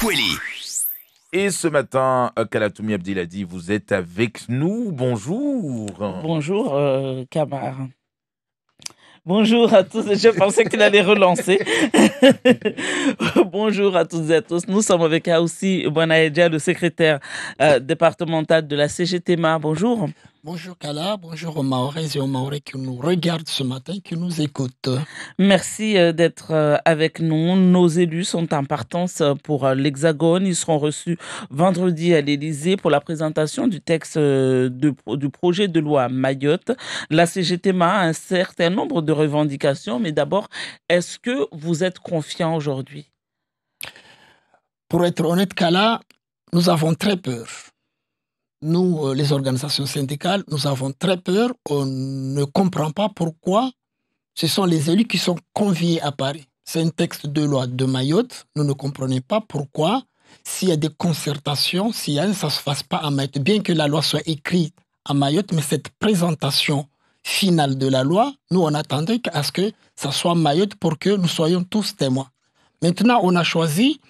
Kweli. Et ce matin, Kalatoumi Abdelhadi, vous êtes avec nous. Bonjour. Bonjour, Kamar. Bonjour à tous. Je pensais qu'il allait relancer. Bonjour à toutes et à tous. Nous sommes avec Aoussi Bonaedja, le secrétaire départemental de la CGTMA. Bonjour. Bonjour Kala, bonjour aux Mahorais et aux Mahorais qui nous regardent ce matin, qui nous écoutent. Merci d'être avec nous. Nos élus sont en partance pour l'Hexagone. Ils seront reçus vendredi à l'Élysée pour la présentation du texte du projet de loi Mayotte. La CGTMA a un certain nombre de revendications, mais d'abord, est-ce que vous êtes confiant aujourd'hui? Pour être honnête, Kala, nous avons très peur. Nous, les organisations syndicales, nous avons très peur. On ne comprend pas pourquoi ce sont les élus qui sont conviés à Paris. C'est un texte de loi de Mayotte. Nous ne comprenons pas pourquoi, s'il y a des concertations, s'il y a ça ne se fasse pas à Mayotte. Bien que la loi soit écrite à Mayotte, mais cette présentation finale de la loi, nous, on attendait à ce que ça soit Mayotte pour que nous soyons tous témoins. Maintenant, on a choisi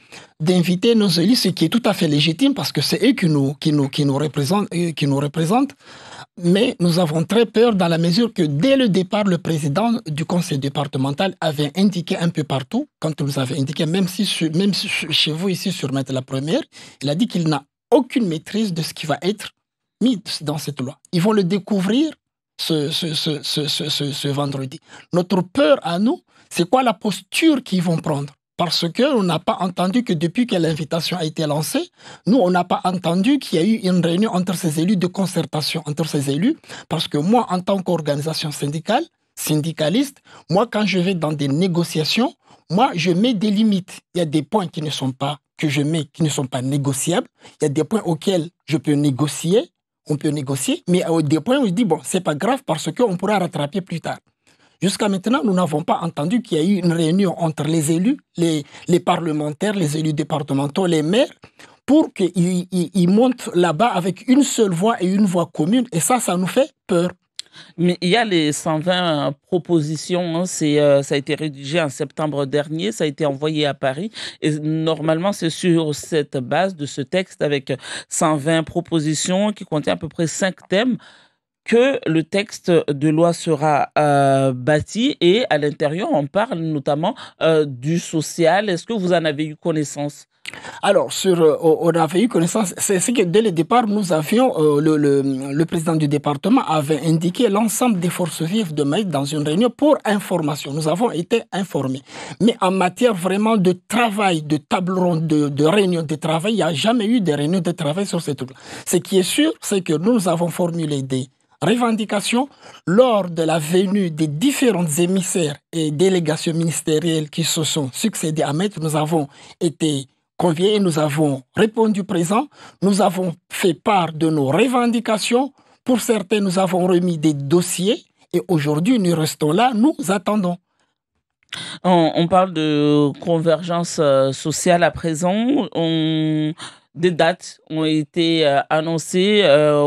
d'inviter nos élus, ce qui est tout à fait légitime parce que c'est eux qui nous représentent. Mais nous avons très peur dans la mesure que dès le départ, le président du conseil départemental avait indiqué un peu partout, quand il nous avait indiqué, même chez vous ici sur Maître la Première, il a dit qu'il n'a aucune maîtrise de ce qui va être mis dans cette loi. Ils vont le découvrir ce vendredi. Notre peur à nous, c'est quoi la posture qu'ils vont prendre? Parce qu'on n'a pas entendu que depuis que l'invitation a été lancée, nous, on n'a pas entendu qu'il y a eu une réunion entre ces élus, de concertation entre ces élus. Parce que moi, en tant qu'organisation syndicale, syndicaliste, moi, quand je vais dans des négociations, moi, je mets des limites. Il y a des points qui ne sont pas négociables. Il y a des points auxquels je peux négocier, on peut négocier, mais il y a des points où je dis, bon, c'est pas grave parce qu'on pourra rattraper plus tard. Jusqu'à maintenant, nous n'avons pas entendu qu'il y a eu une réunion entre les élus, les parlementaires, les élus départementaux, les maires, pour qu'ils montent là-bas avec une seule voix et une voix commune. Et ça nous fait peur. Mais il y a les 120 propositions, hein, ça a été rédigé en septembre dernier, ça a été envoyé à Paris. Et normalement, c'est sur cette base de ce texte avec 120 propositions qui contient à peu près 5 thèmes que le texte de loi sera bâti, et à l'intérieur, on parle notamment du social. Est-ce que vous en avez eu connaissance? Alors, on avait eu connaissance, c'est que dès le départ, nous avions, le président du département avait indiqué l'ensemble des forces vives de Maïs dans une réunion pour information. Nous avons été informés. Mais en matière vraiment de travail, de table ronde, de réunion de travail, il n'y a jamais eu de réunion de travail sur ces trucs-là. Ce qui est sûr, c'est que nous avons formulé des revendications lors de la venue des différents émissaires et délégations ministérielles qui se sont succédés à Maïs. Nous avons été conviés et nous avons répondu présent. Nous avons fait part de nos revendications. Pour certains, nous avons remis des dossiers et aujourd'hui, nous restons là, nous attendons. On parle de convergence sociale à présent. Des dates ont été annoncées.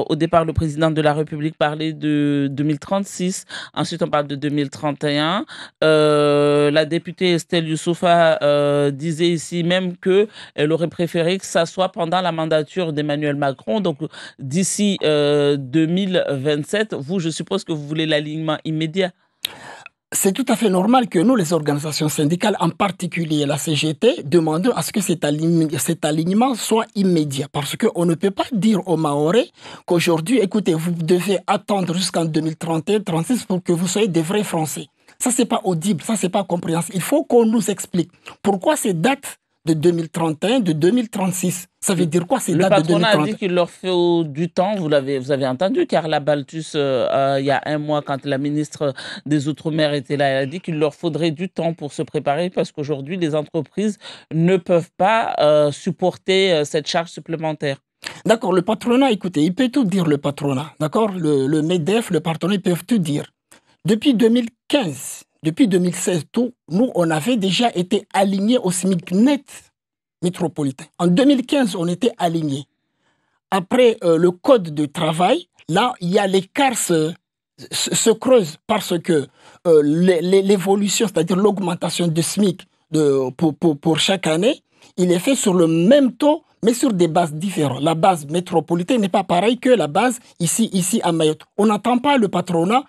Au départ, le président de la République parlait de 2036. Ensuite, on parle de 2031. La députée Estelle Youssoufa disait ici même qu'elle aurait préféré que ça soit pendant la mandature d'Emmanuel Macron. Donc, d'ici 2027, vous, je suppose que vous voulez l'alignement immédiat. C'est tout à fait normal que nous, les organisations syndicales, en particulier la CGT, demandons à ce que cet alignement soit immédiat. Parce qu'on ne peut pas dire aux Mahorais qu'aujourd'hui, écoutez, vous devez attendre jusqu'en 2031-36 pour que vous soyez des vrais Français. Ça, c'est pas audible, ça, c'est pas compréhensible. Il faut qu'on nous explique pourquoi ces dates de 2031, de 2036. Ça veut dire quoi ces dates de 2031? Le patronat a dit qu'il leur faut du temps. Vous avez entendu Carla Baltus il y a un mois quand la ministre des Outre-mer était là. Elle a dit qu'il leur faudrait du temps pour se préparer parce qu'aujourd'hui les entreprises ne peuvent pas supporter cette charge supplémentaire. D'accord, le patronat, écoutez, il peut tout dire le patronat. D'accord, le MEDEF, le patronat, ils peuvent tout dire. Depuis 2015, depuis 2016, nous, on avait déjà été alignés au SMIC net métropolitain. En 2015, on était alignés. Après le code de travail, là, il y a l'écart se creuse parce que l'évolution, c'est-à-dire l'augmentation du SMIC pour chaque année, il est fait sur le même taux, mais sur des bases différentes. La base métropolitaine n'est pas pareille que la base ici à Mayotte. On n'entend pas le patronat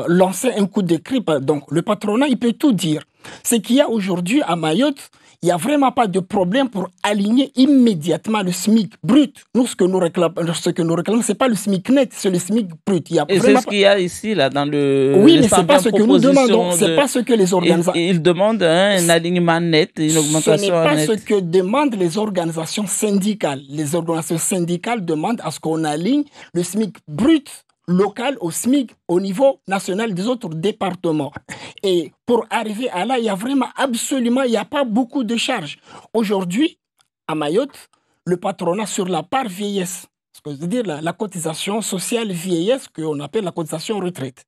lancer un coup de cri. Donc, le patronat, il peut tout dire. Ce qu'il y a aujourd'hui à Mayotte, il n'y a vraiment pas de problème pour aligner immédiatement le SMIC brut. Nous, ce que nous réclamons, ce n'est pas le SMIC net, c'est le SMIC brut. Et c'est ce qu'il y a ici, là, dans le... Oui, mais ce n'est pas ce que nous demandons. Ce n'est pas ce que les organisations... Ils demandent un alignement net, une augmentation nette. Ce n'est pas ce que demandent les organisations syndicales. Les organisations syndicales demandent à ce qu'on aligne le SMIC brut local au SMIC au niveau national des autres départements. Et pour arriver à là, il y a vraiment absolument, il n'y a pas beaucoup de charges. Aujourd'hui, à Mayotte, le patronat sur la part vieillesse, c'est-à-dire la cotisation sociale vieillesse qu'on appelle la cotisation retraite,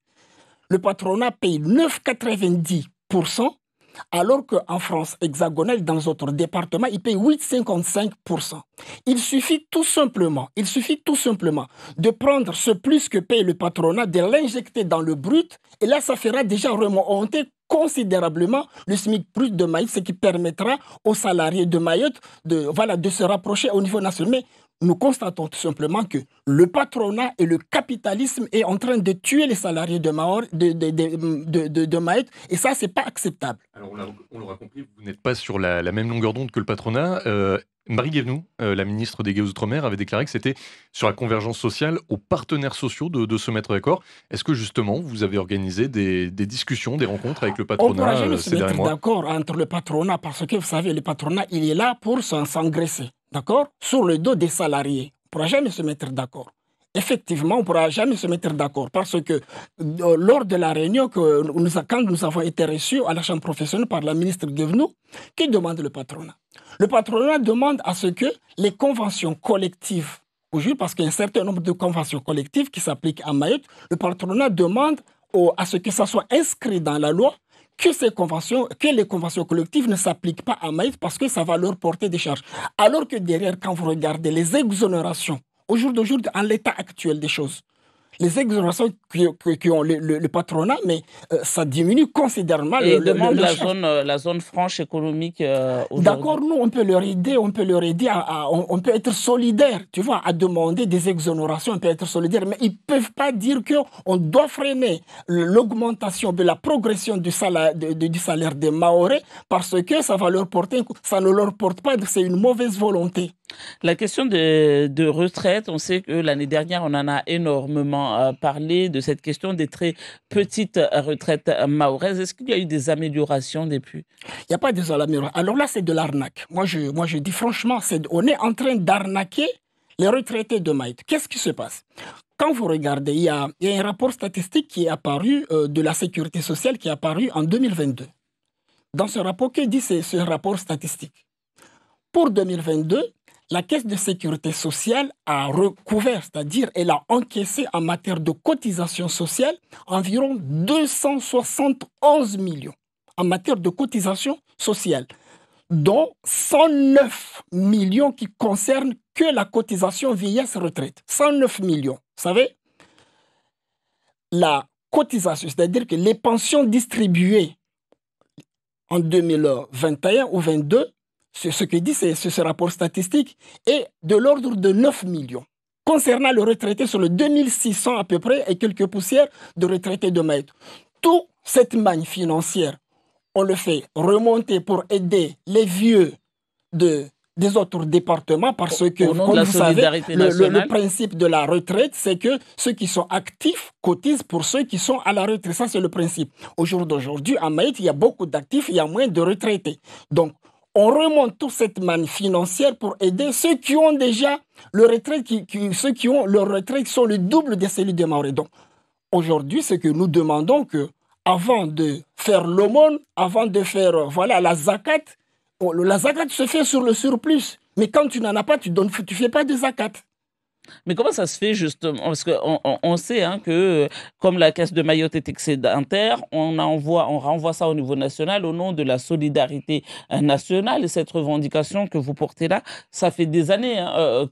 le patronat paye 9,90%, alors qu'en France hexagonale, dans les autres départements, il paye 8,55%. Il suffit tout simplement de prendre ce plus que paye le patronat, de l'injecter dans le brut, et là, ça fera déjà remonter considérablement le SMIC brut de Mayotte, ce qui permettra aux salariés de Mayotte de se rapprocher au niveau national. Mais nous constatons tout simplement que le patronat et le capitalisme est en train de tuer les salariés de Mayotte, et ça, c'est pas acceptable. Alors, on l'aura compris, vous n'êtes pas sur la même longueur d'onde que le patronat. Marie Guévenoux, la ministre des Outre-mer, avait déclaré que c'était sur la convergence sociale aux partenaires sociaux de se mettre d'accord. Est-ce que justement, vous avez organisé des discussions, des rencontres avec le patronat ces derniers mois ? On ne pourra jamais se mettre d'accord entre le patronat, parce que vous savez, le patronat, il est là pour s'engraisser, d'accord, sur le dos des salariés. On ne pourra jamais se mettre d'accord. Effectivement, on ne pourra jamais se mettre d'accord parce que lors de la réunion, quand nous avons été reçus à la chambre professionnelle par la ministre Guévenoux, qui demande le patronat? Le patronat demande à ce que les conventions collectives, aujourd'hui, parce qu'il y a un certain nombre de conventions collectives qui s'appliquent à Mayotte, le patronat demande à ce que ça soit inscrit dans la loi que les conventions collectives ne s'appliquent pas à Mayotte parce que ça va leur porter des charges. Alors que derrière, quand vous regardez les exonérations, au jour d'aujourd'hui, en l'état actuel des choses, les exonérations qui ont le patronat, mais ça diminue considérablement. Et ils demandent la zone franche économique. D'accord, nous, on peut leur aider, on peut être solidaire, tu vois, à demander des exonérations, on peut être solidaire, mais ils ne peuvent pas dire qu'on doit freiner l'augmentation de la progression du salaire des Mahorais parce que ça va leur porter, ça ne leur porte pas, c'est une mauvaise volonté. La question de retraite, on sait que l'année dernière, on en a énormément parlé de cette question des très petites retraites mahoraises. Est-ce qu'il y a eu des améliorations depuis? Il n'y a pas des améliorations. Alors là, c'est de l'arnaque. Moi, je dis franchement, on est en train d'arnaquer les retraités de Mayotte. Qu'est-ce qui se passe? Quand vous regardez, il y a un rapport statistique qui est apparu de la sécurité sociale qui est apparu en 2022. Dans ce rapport, que dit ce rapport statistique? Pour 2022, la Caisse de sécurité sociale a recouvert, c'est-à-dire elle a encaissé en matière de cotisation sociale environ 271 millions en matière de cotisation sociale, dont 109 millions qui concernent que la cotisation vieillesse-retraite. 109 millions. Vous savez, la cotisation, c'est-à-dire que les pensions distribuées en 2021 ou 2022, c'est ce que dit ce rapport statistique, est de l'ordre de 9 millions. Concernant le retraité sur le 2600 à peu près et quelques poussières de retraités de Mayotte. Toute cette manne financière, on le fait remonter pour aider les vieux des autres départements parce que, comme vous savez, le principe de la retraite, c'est que ceux qui sont actifs cotisent pour ceux qui sont à la retraite. Ça, c'est le principe. Au jour d'aujourd'hui, à Mayotte, il y a beaucoup d'actifs, il y a moins de retraités. Donc, on remonte toute cette manne financière pour aider ceux qui ont déjà le retraite, ceux qui ont leur retraite sont le double de celui des Mahorais. Donc, aujourd'hui, c'est que nous demandons que, avant de faire l'aumône, avant de faire la zakat se fait sur le surplus. Mais quand tu n'en as pas, tu fais pas de zakat. Mais comment ça se fait justement? Parce qu'on sait que comme la Caisse de Mayotte est excédentaire, on renvoie ça au niveau national au nom de la solidarité nationale. Et cette revendication que vous portez là, ça fait des années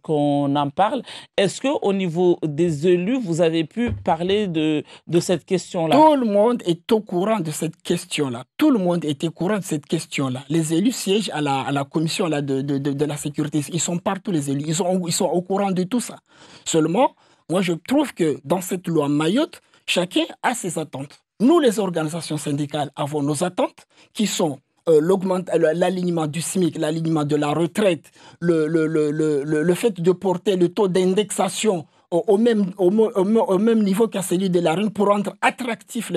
qu'on en parle. Est-ce qu'au niveau des élus, vous avez pu parler de cette question-là? Tout le monde est au courant de cette question-là. tout le monde était au courant de cette question-là. Les élus siègent à la commission là, de la sécurité. Ils sont partout, les élus. Ils sont au courant de tout ça. Seulement, moi, je trouve que dans cette loi Mayotte, chacun a ses attentes. Nous, les organisations syndicales, avons nos attentes qui sont l'alignement du SMIC, l'alignement de la retraite, le fait de porter le taux d'indexation au même niveau qu'à celui de la RUN pour rendre attractif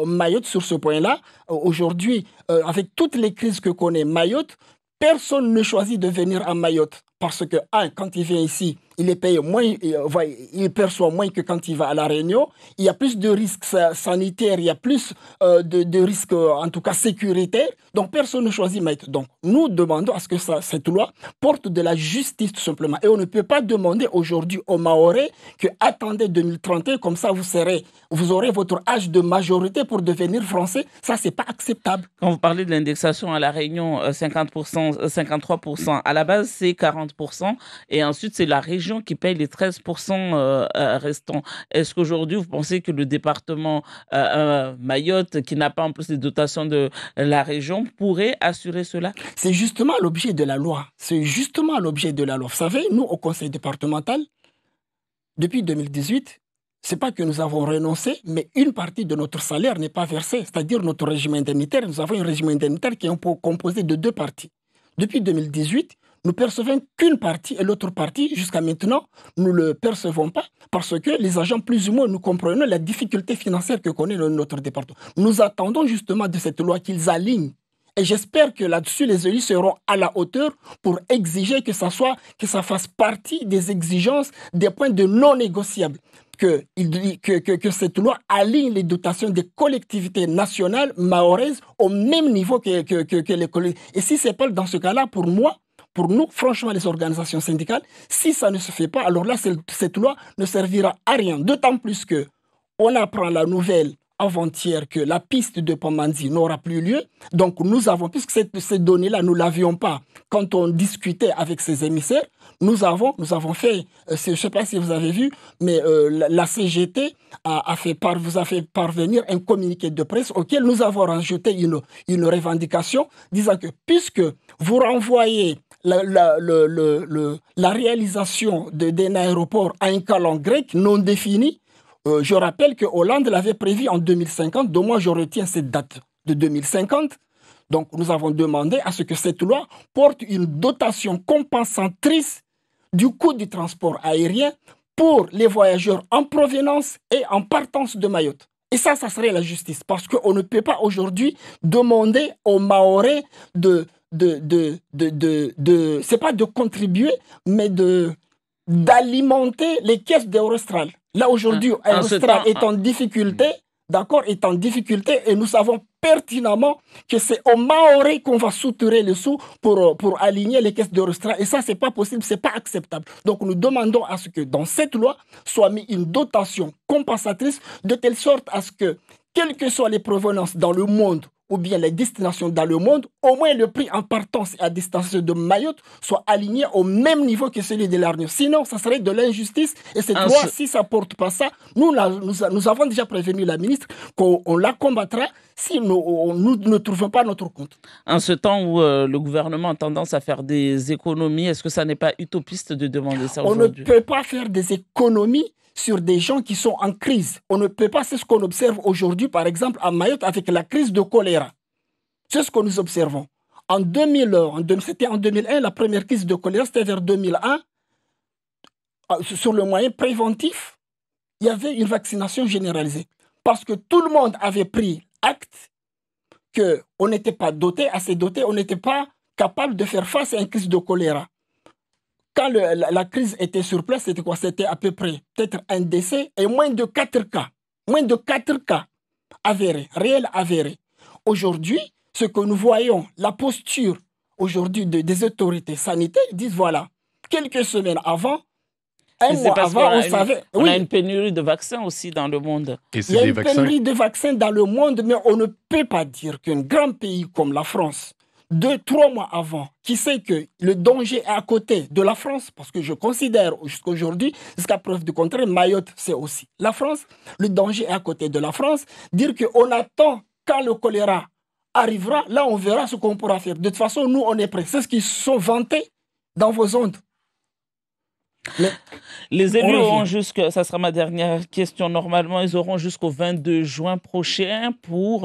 Mayotte sur ce point-là. Aujourd'hui, avec toutes les crises que connaît Mayotte, personne ne choisit de venir à Mayotte parce que, quand il vient ici, il est payé moins, il perçoit moins que quand il va à La Réunion. Il y a plus de risques sanitaires, il y a plus de risques, en tout cas sécuritaires. Donc, personne ne choisit Mayotte. Donc, nous demandons à ce que cette loi porte de la justice, tout simplement. Et on ne peut pas demander aujourd'hui aux Mahorais que attendez 2031, comme ça vous aurez votre âge de majorité pour devenir français. Ça, c'est pas acceptable. Quand vous parlez de l'indexation à La Réunion, 50%, 53%, à la base, c'est 40%. Et ensuite, c'est la région qui paye les 13% restants. Est-ce qu'aujourd'hui, vous pensez que le département Mayotte, qui n'a pas en plus les dotations de la région, pourrait assurer cela? C'est justement l'objet de la loi. C'est justement l'objet de la loi. Vous savez, nous, au conseil départemental, depuis 2018, c'est pas que nous avons renoncé, mais une partie de notre salaire n'est pas versée, c'est-à-dire notre régime indemnitaire. Nous avons un régime indemnitaire qui est composé de 2 parties. Depuis 2018, nous percevons qu'une partie et l'autre partie, jusqu'à maintenant, nous ne le percevons pas parce que les agents, plus ou moins, nous comprenons la difficulté financière que connaît notre département. Nous attendons justement de cette loi qu'ils alignent. Et j'espère que là-dessus, les élus seront à la hauteur pour exiger que ça fasse partie des exigences, des points de non négociables. Que cette loi aligne les dotations des collectivités nationales mahoraises au même niveau que les collectivités. Et si ce n'est pas dans ce cas-là, pour nous, franchement, les organisations syndicales, si ça ne se fait pas, alors là, cette loi ne servira à rien. D'autant plus qu'on apprend la nouvelle avant-hier que la piste de Pamandzi n'aura plus lieu. Donc, puisque ces données-là, nous ne l'avions pas quand on discutait avec ces émissaires, nous avons fait, je ne sais pas si vous avez vu, mais la CGT vous a fait parvenir un communiqué de presse auquel nous avons rajouté une revendication disant que puisque vous renvoyez la réalisation d'un aéroport à un calan grec non défini, je rappelle que Hollande l'avait prévu en 2050, donc moi je retiens cette date de 2050. Donc nous avons demandé à ce que cette loi porte une dotation compensatrice du coût du transport aérien pour les voyageurs en provenance et en partance de Mayotte. Et ça serait la justice, parce qu'on ne peut pas aujourd'hui demander aux Mahorais c'est pas de contribuer, mais d'alimenter les caisses d'Eurostral. Là, aujourd'hui, Eurostral est en difficulté, est en difficulté, et nous savons pertinemment que c'est aux Mahorais qu'on va soutirer les sous pour aligner les caisses d'Eurostral. Et ça, c'est pas possible, c'est pas acceptable. Donc, nous demandons à ce que dans cette loi soit mis une dotation compensatrice de telle sorte à ce que, quelles que soient les provenances dans le monde, ou bien les destinations dans le monde, au moins le prix en partance et à destination de Mayotte soit aligné au même niveau que celui de La Réunion. Sinon, ça serait de l'injustice. Et cette loi, si ça ne porte pas ça, nous avons déjà prévenu la ministre qu'on la combattra si nous ne trouvons pas notre compte. En ce temps où le gouvernement a tendance à faire des économies, est-ce que ça n'est pas utopiste de demander ça aujourd'hui? On ne peut pas faire des économies sur des gens qui sont en crise. On ne peut pas, c'est ce qu'on observe aujourd'hui, par exemple, à Mayotte avec la crise de choléra. C'est ce que nous observons. C'était en 2001, la première crise de choléra, c'était vers 2001. Sur le moyen préventif, il y avait une vaccination généralisée. Parce que tout le monde avait pris acte qu'on n'était pas assez doté, on n'était pas capable de faire face à une crise de choléra. Quand la crise était sur place, c'était quoi? C'était à peu près peut-être un décès et moins de 4 cas. Moins de 4 cas avérés, réels avérés. Aujourd'hui, ce que nous voyons, la posture aujourd'hui des autorités sanitaires, disent voilà, quelques semaines avant, un mois avant, on savait... On a une pénurie de vaccins aussi dans le monde. Il y a une pénurie de vaccins dans le monde, mais on ne peut pas dire qu'un grand pays comme la France, 2-3 mois avant, qui sait que le danger est à côté de la France, parce que je considère jusqu'à aujourd'hui, jusqu'à preuve du contraire, Mayotte, c'est aussi la France, le danger est à côté de la France, dire qu'on attend quand le choléra arrivera, là, on verra ce qu'on pourra faire. De toute façon, nous, on est prêts. C'est ce qu'ils sont vantés dans vos ondes. Mais les élus on auront revient. ça sera ma dernière question, normalement, ils auront jusqu'au 22 juin prochain pour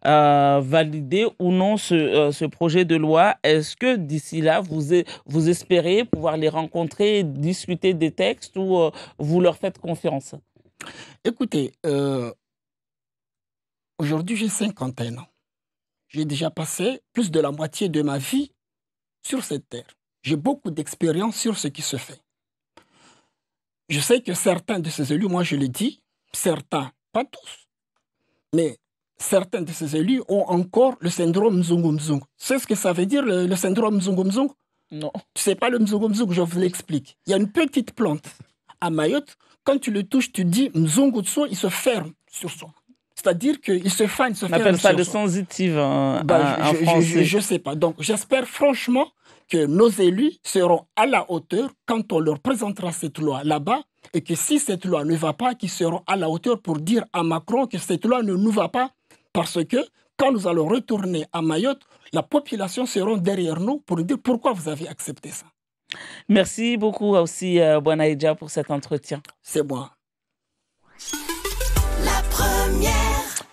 valider ou non ce projet de loi. Est-ce que d'ici là, vous espérez pouvoir les rencontrer, discuter des textes ou vous leur faites confiance? Écoutez, aujourd'hui, j'ai 51 ans. J'ai déjà passé plus de la moitié de ma vie sur cette terre. J'ai beaucoup d'expérience sur ce qui se fait. Je sais que certains de ces élus, moi je le dis, certains, pas tous, mais certains de ces élus ont encore le syndrome Mzungu Mzungu. C'est ce que ça veut dire le syndrome Mzungu Mzungu? Non. Tu sais pas le Mzungu Mzungu, je vous l'explique. Il y a une petite plante à Mayotte, quand tu le touches, tu dis Mzungu Tso, il se ferme sur soi. C'est-à-dire qu'il se fane, se On ferme appelle ça sur le soi. sensitive Ben, en français. je sais pas. Donc, j'espère franchement que nos élus seront à la hauteur quand on leur présentera cette loi là-bas et que si cette loi ne va pas, qu'ils seront à la hauteur pour dire à Macron que cette loi ne nous va pas parce que quand nous allons retourner à Mayotte, la population sera derrière nous pour dire pourquoi vous avez accepté ça. Merci beaucoup aussi, Bonaïdja, pour cet entretien. C'est moi. La première.